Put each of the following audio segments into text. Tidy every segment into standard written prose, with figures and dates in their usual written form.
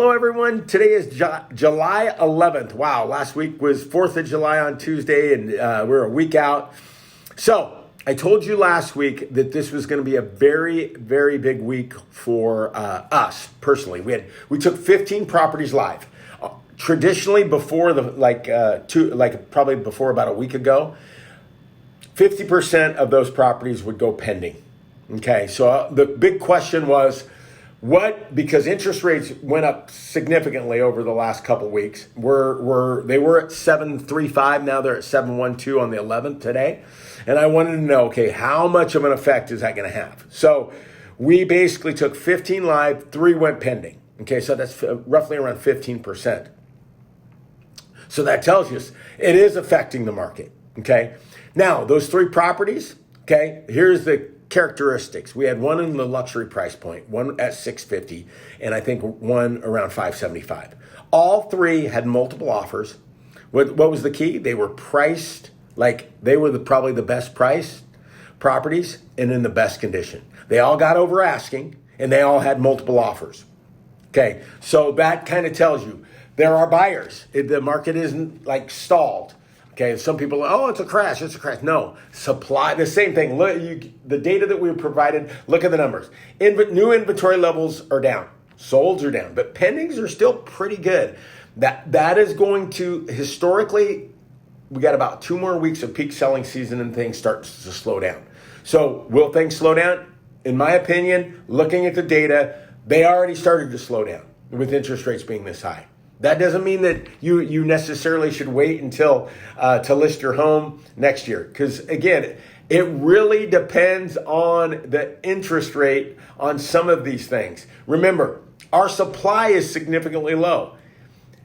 Hello, everyone. Today is July 11th. Wow, last week was 4th of July on Tuesday, and we're a week out. So I told you last week that this was going to be a very, very big week for us personally. We took 15 properties live. Traditionally, before probably before about a week ago, 50% of those properties would go pending. Okay, so the big question was, because interest rates went up significantly over the last couple of weeks. They were at 7.35, now they're at 7.12 on the 11th today. And I wanted to know, okay, how much of an effect is that going to have? So we basically took 15 live, 3 went pending. Okay, so that's roughly around 15%. So that tells you it is affecting the market. Okay, now those 3 properties, okay, here's the characteristics. We had one in the luxury price point, one at $650, and I think one around $575. All 3 had multiple offers. What was the key? They were priced like they were probably the best priced properties and in the best condition. They all got over asking, and they all had multiple offers. Okay, so that kind of tells you there are buyers. The market isn't like stalled. Okay, some people, it's a crash. No, supply, the same thing. Look, the data that we provided, look at the numbers. New inventory levels are down. Solds are down, but pendings are still pretty good. That is going to, historically, we got about 2 more weeks of peak selling season and things start to slow down. So will things slow down? In my opinion, looking at the data, they already started to slow down with interest rates being this high. That doesn't mean that you necessarily should wait until to list your home next year. Because again, it really depends on the interest rate on some of these things. Remember, our supply is significantly low.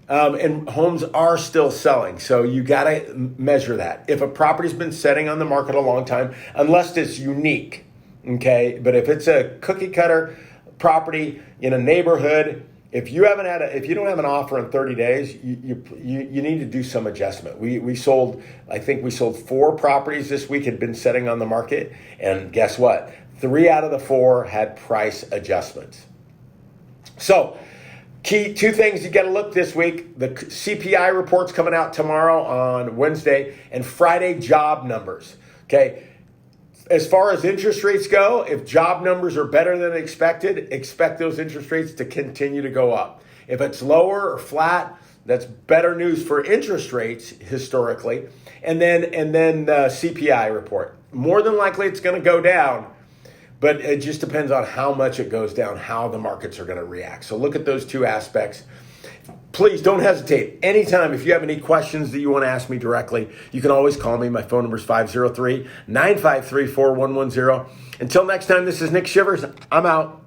And homes are still selling. So you got to measure that. If a property's been sitting on the market a long time, unless it's unique, okay? But if it's a cookie cutter property in a neighborhood, if you don't have an offer in 30 days, you need to do some adjustment. I think we sold 4 properties this week had been sitting on the market, and guess what? 3 out of the 4 had price adjustments. So, key 2 things you got to look this week: the CPI report's coming out tomorrow on Wednesday, and Friday job numbers. Okay. As far as interest rates go, if job numbers are better than expected, expect those interest rates to continue to go up. If it's lower or flat, that's better news for interest rates historically. And then the CPI report. More than likely it's going to go down, but it just depends on how much it goes down, how the markets are going to react. So look at those 2 aspects. Please don't hesitate. Anytime, if you have any questions that you want to ask me directly, you can always call me. My phone number is 503-953-4110. Until next time, this is Nick Shivers. I'm out.